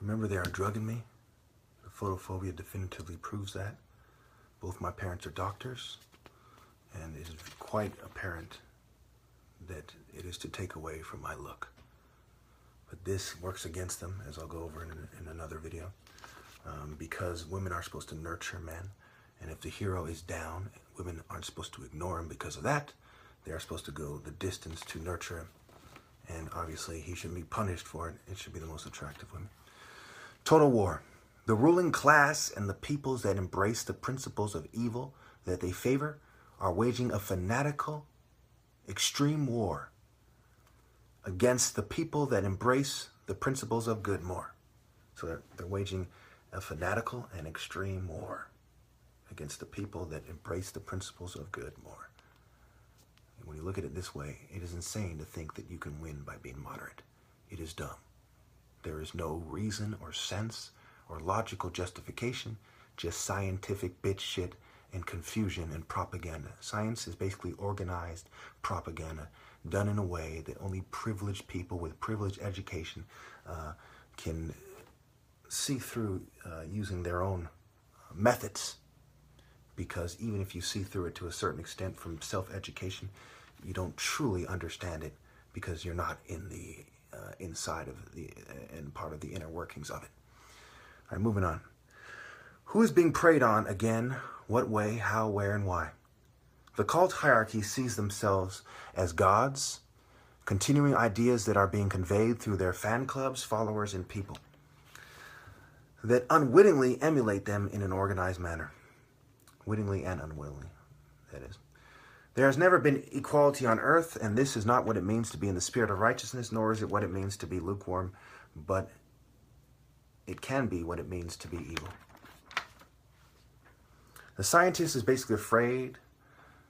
Remember, they are drugging me. The photophobia definitively proves that. Both my parents are doctors, and it is quite apparent that it is to take away from my look. But this works against them, as I'll go over in another video, because women are supposed to nurture men. And if the hero is down, women aren't supposed to ignore him because of that. They are supposed to go the distance to nurture him. And obviously, he shouldn't be punished for it. It should be the most attractive women. Total war. The ruling class and the peoples that embrace the principles of evil that they favor are waging a fanatical, extreme war against the people that embrace the principles of good more. So they're waging a fanatical and extreme war against the people that embrace the principles of good more. And when you look at it this way, it is insane to think that you can win by being moderate. It is dumb. There is no reason or sense or logical justification, just scientific bitch shit and confusion and propaganda. Science is basically organized propaganda done in a way that only privileged people with privileged education can see through using their own methods. Because even if you see through it to a certain extent from self-education, you don't truly understand it because you're not in the inside of the and part of the inner workings of it. All right, moving on. Who is being preyed on again? What way, how, where, and why? The cult hierarchy sees themselves as gods, continuing ideas that are being conveyed through their fan clubs, followers, and people that unwittingly emulate them in an organized manner. Wittingly and unwittingly, that is. There has never been equality on earth, and this is not what it means to be in the spirit of righteousness, nor is it what it means to be lukewarm, but it can be what it means to be evil. The scientist is basically afraid.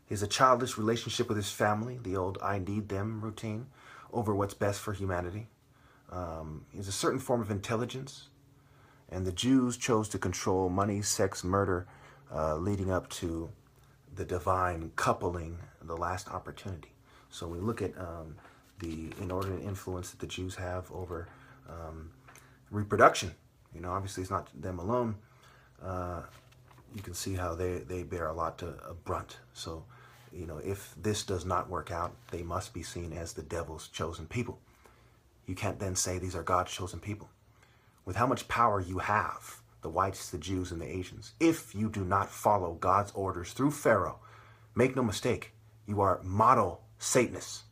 He has a childish relationship with his family, the old I need them routine, over what's best for humanity. He has a certain form of intelligence, and the Jews chose to control money, sex, murder, leading up to the divine coupling, the last opportunity. So we look at the inordinate influence that the Jews have over reproduction. You know, obviously it's not them alone. You can see how they bear a lot of brunt. So, you know, if this does not work out, they must be seen as the devil's chosen people. You can't then say these are God's chosen people. With how much power you have, the whites, the Jews, and the Asians, if you do not follow God's orders through Pharaoh, make no mistake, you are model Satanists.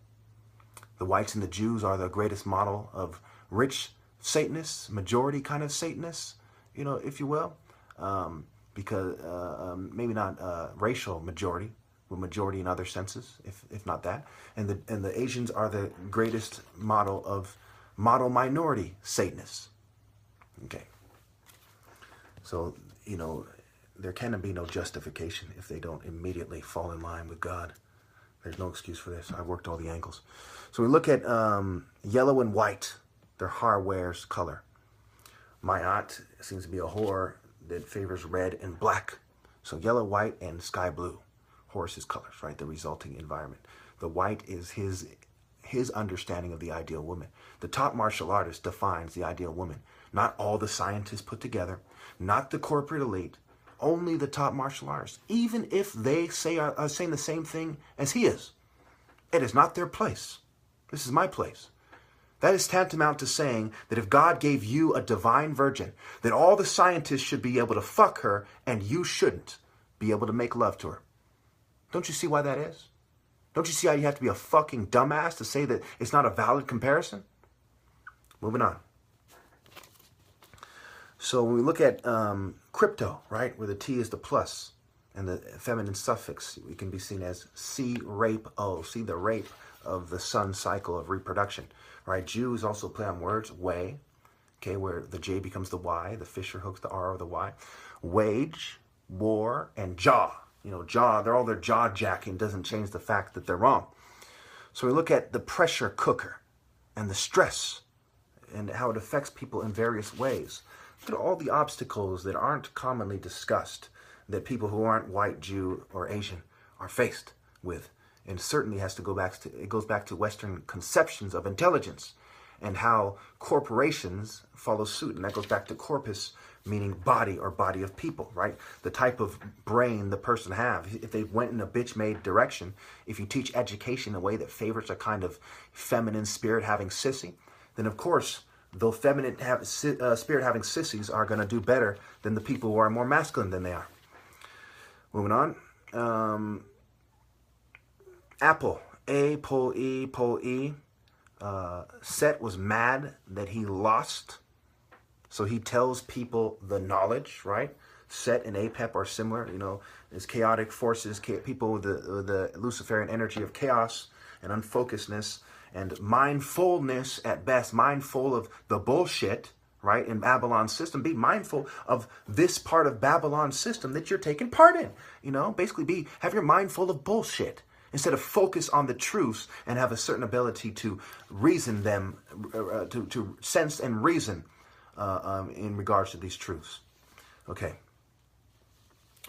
The whites and the Jews are the greatest model of rich Satanists, majority kind of Satanists, you know, if you will, because maybe not racial majority, but majority in other senses, if not that. And the Asians are the greatest model of model minority Satanists. Okay. So, you know, there can be no justification if they don't immediately fall in line with God. There's no excuse for this. I've worked all the angles. So we look at yellow and white. Their hardware's color. My aunt seems to be a whore that favors red and black. So yellow, white, and sky blue. Horus's colors, right? The resulting environment. The white is his understanding of the ideal woman. The top martial artist defines the ideal woman. Not all the scientists put together. Not the corporate elite. Only the top martial artists. Even if they are saying the same thing as he is. It is not their place. This is my place. That is tantamount to saying that if God gave you a divine virgin, that all the scientists should be able to fuck her and you shouldn't be able to make love to her. Don't you see why that is? Don't you see how you have to be a fucking dumbass to say that it's not a valid comparison? Moving on. So when we look at crypto, right, where the T is the plus and the feminine suffix, we can be seen as C-rape-O. See the rape of the sun cycle of reproduction, right? Jews also play on words, way, okay, where the J becomes the Y, the Fisher hooks the R or the Y. Wage, war, and jaw. You know, jaw, they're all their jaw jacking doesn't change the fact that they're wrong. So we look at the pressure cooker and the stress and how it affects people in various ways. Look at all the obstacles that aren't commonly discussed that people who aren't white, Jew, or Asian are faced with. And certainly has to go back to, it goes back to Western conceptions of intelligence and how corporations follow suit. And that goes back to corpus, meaning body or body of people, right? The type of brain the person have. If they went in a bitch-made direction, if you teach education in a way that favors a kind of feminine spirit having sissy, then of course, the feminine spirit having sissies are going to do better than the people who are more masculine than they are. Moving on. Apple. A, Pol E. Set was mad that he lost. So he tells people the knowledge, right? Set and Apep are similar, as chaotic forces, people with the Luciferian energy of chaos and unfocusedness and mindfulness at best, mindful of the bullshit, right, in Babylon's system. Be mindful of this part of Babylon's system that you're taking part in, basically have your mind full of bullshit instead of focus on the truths and have a certain ability to reason them, to sense and reason in regards to these truths. Okay.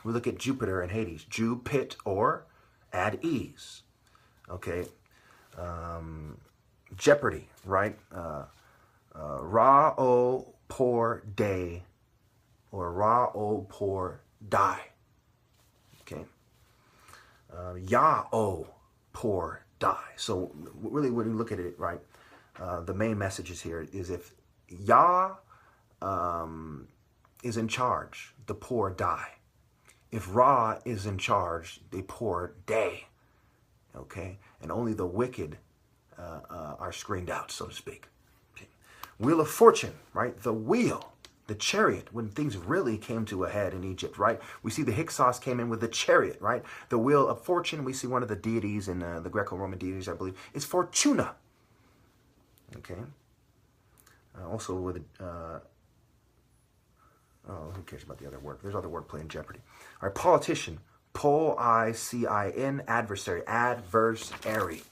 We look at Jupiter and Hades. Jupit or at ease. Okay. Jeopardy, right? Ra o por day or Ra o por die. Okay. Ya o por die. So really when you look at it, right, the main message is here is if Ya is in charge, the poor die. If Ra is in charge, the poor day. Okay? And only the wicked are screened out, so to speak. Okay. Wheel of Fortune, right? The wheel, the chariot, when things really came to a head in Egypt, right? We see the Hyksos came in with the chariot, right? The Wheel of Fortune, we see one of the deities in the Greco-Roman deities, I believe, is Fortuna. Okay? Also with... who cares about the other word? There's other wordplay in Jeopardy. All right, politician. Policin, adversary. Adversary.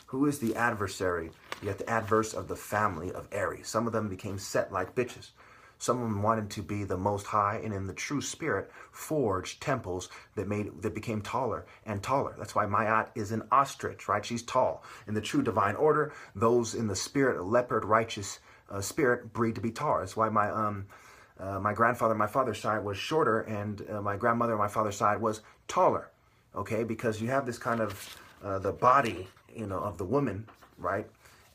Who is the adversary? You have the adverse of the family of Aries. Some of them became set like bitches. Some of them wanted to be the most high, and in the true spirit, forged temples that became taller and taller. That's why Ma'at is an ostrich, right? She's tall. In the true divine order, those in the spirit, a leopard, righteous spirit, breed to be taller. That's why my grandfather on my father's side was shorter, and my grandmother on my father's side was taller. Okay, because you have this kind of the body, of the woman, right?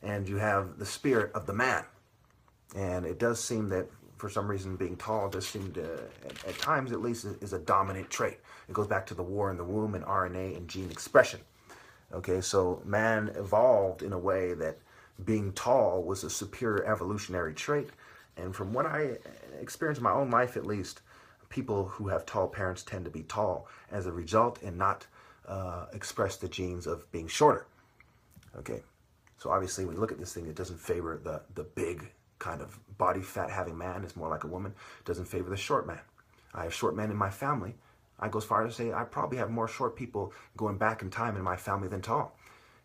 And you have the spirit of the man. And it does seem that for some reason being tall does seem to, at times at least, is a dominant trait. It goes back to the war in the womb and RNA and gene expression. Okay, so man evolved in a way that being tall was a superior evolutionary trait. And from what I experienced in my own life, at least, people who have tall parents tend to be tall as a result and not express the genes of being shorter. Okay, so obviously when you look at this thing, it doesn't favor the big kind of body fat having man. It's more like a woman. It doesn't favor the short man. I have short men in my family. I go as far as to say I probably have more short people going back in time in my family than tall.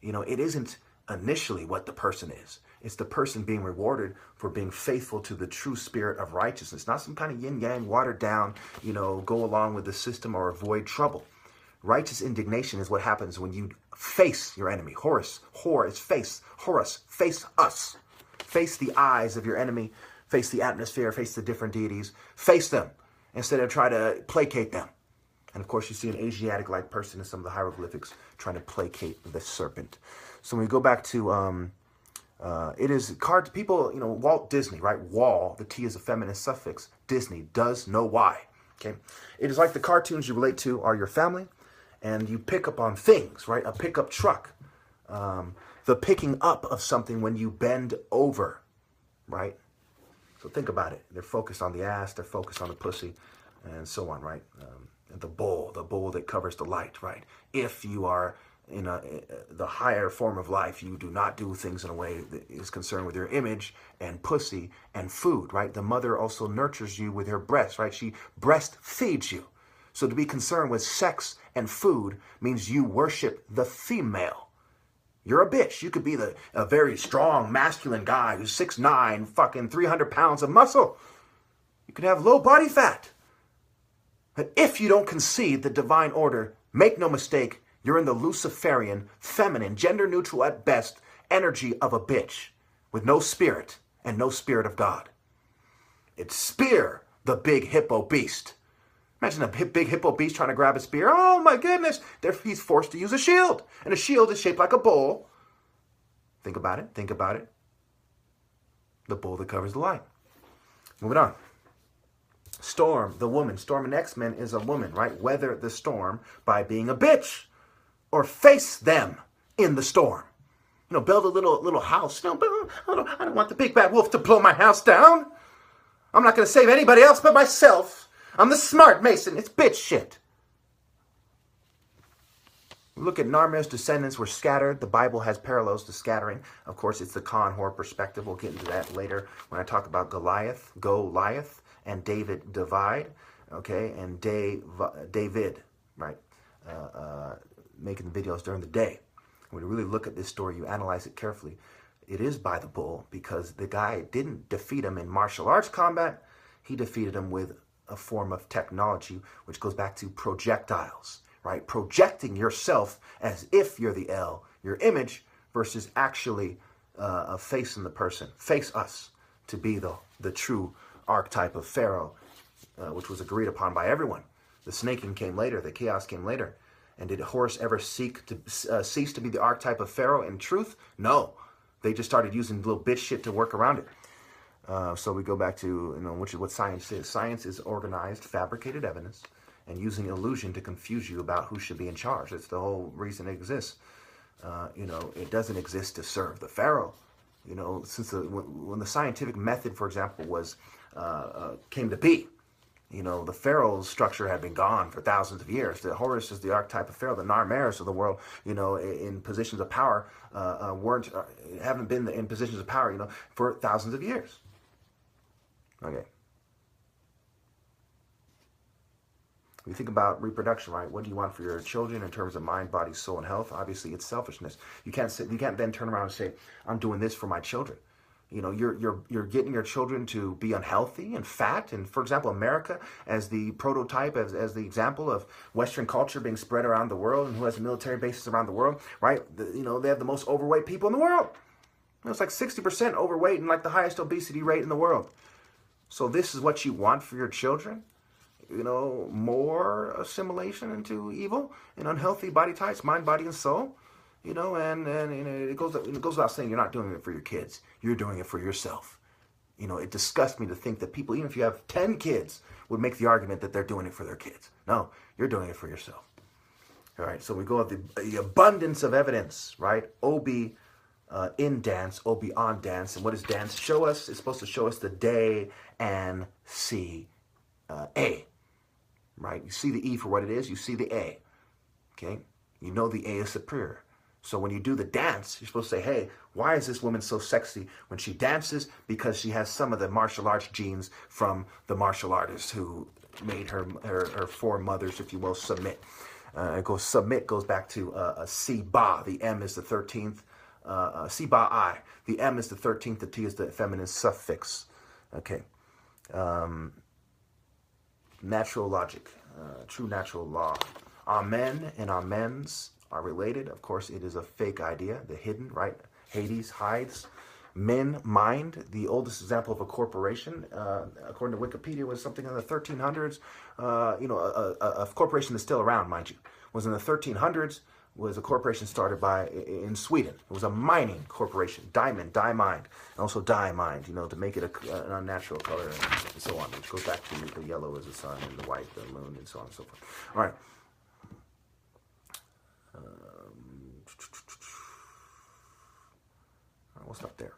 It isn't initially what the person is. It's the person being rewarded for being faithful to the true spirit of righteousness, not some kind of yin-yang, watered down, go along with the system or avoid trouble. Righteous indignation is what happens when you face your enemy. Hor is face. Horus, face us. Face the eyes of your enemy. Face the atmosphere. Face the different deities. Face them instead of try to placate them. And of course, you see an Asiatic-like person in some of the hieroglyphics trying to placate the serpent. So when we go back to... it is card people, Walt Disney, right? Wall, the T is a feminine suffix. Disney does know why. Okay. It is like the cartoons you relate to are your family, and you pick up on things, right? A pickup truck. The picking up of something when you bend over, right? So think about it. They're focused on the ass, they're focused on the pussy, and so on, right? The bowl that covers the light, right? If you are in the higher form of life, you do not do things in a way that is concerned with your image and pussy and food, right? The mother also nurtures you with her breast, right? She breastfeeds you. So to be concerned with sex and food means you worship the female. You're a bitch. You could be a very strong, masculine guy who's 6'9", fucking 300 pounds of muscle. You could have low body fat. But if you don't concede the divine order, make no mistake, you're in the Luciferian, feminine, gender neutral at best, energy of a bitch with no spirit and no spirit of God. It's spear the big hippo beast. Imagine a big hippo beast trying to grab a spear. Oh my goodness. He's forced to use a shield. And a shield is shaped like a bull. Think about it. Think about it. The bull that covers the light. Moving on. Storm, the woman. Storm in X-Men is a woman, right? Weather the storm by being a bitch. Or face them in the storm. You know, build a little house. You know, I don't want the big bad wolf to blow my house down. I'm not going to save anybody else but myself. I'm the smart Mason. It's bitch shit. Look at Narmer's descendants were scattered. The Bible has parallels to scattering. Of course, it's the Conhor perspective. We'll get into that later when I talk about Goliath, and David divide. Okay, and David, right? Making the videos during the day. When you really look at this story, you analyze it carefully. It is by the bull because the guy didn't defeat him in martial arts combat. He defeated him with a form of technology, which goes back to projectiles, right? Projecting yourself as if you're the L, your image, versus actually facing the person. Face us to be the true archetype of Pharaoh, which was agreed upon by everyone. The snaking came later. The chaos came later. And did Horus ever cease to be the archetype of Pharaoh in truth? No. They just started using little bitch shit to work around it. So we go back to, which is what science is. Science is organized, fabricated evidence, and using illusion to confuse you about who should be in charge. That's the whole reason it exists. It doesn't exist to serve the Pharaoh. Since when the scientific method, for example, came to be, the Pharaoh's structure had been gone for thousands of years. The Horus is the archetype of Pharaoh. The Narmeres of the world, in positions of power, haven't been in positions of power, for thousands of years. Okay. You think about reproduction, right? What do you want for your children in terms of mind, body, soul, and health? Obviously, it's selfishness. You can't then turn around and say, "I'm doing this for my children." You're getting your children to be unhealthy and fat. And for example, America as the prototype, as the example of Western culture being spread around the world, and who has military bases around the world, right? They have the most overweight people in the world. It's like 60% overweight and like the highest obesity rate in the world. So this is what you want for your children? More assimilation into evil and unhealthy body types, mind, body, and soul. And it goes without saying you're not doing it for your kids. You're doing it for yourself. It disgusts me to think that people, even if you have 10 kids, would make the argument that they're doing it for their kids. No, you're doing it for yourself. All right, so we go with the abundance of evidence, right? Obi in dance, Obi on dance. And what does dance show us? It's supposed to show us the day and see A, right? You see the E for what it is. You see the A, okay? The A is superior. So when you do the dance, you're supposed to say, hey, why is this woman so sexy when she dances? Because she has some of the martial arts genes from the martial artists who made her foremothers, if you will, submit. Submit goes back to Si-Ba. The M is the 13th. Si-Ba-I. The M is the 13th. The T is the feminine suffix. Okay. Natural logic. True natural law. Amen and amens are related. Of course, it is a fake idea. The hidden, right? Hades hides. Men, mind. The oldest example of a corporation, according to Wikipedia, was something in the 1300s. A corporation that's still around, mind you, was in the 1300s. Was a corporation started in Sweden. It was a mining corporation. Diamond, and also mind. To make it an unnatural color and so on. Which goes back to the yellow as the sun and the white the moon and so on and so forth. All right. We'll stop there.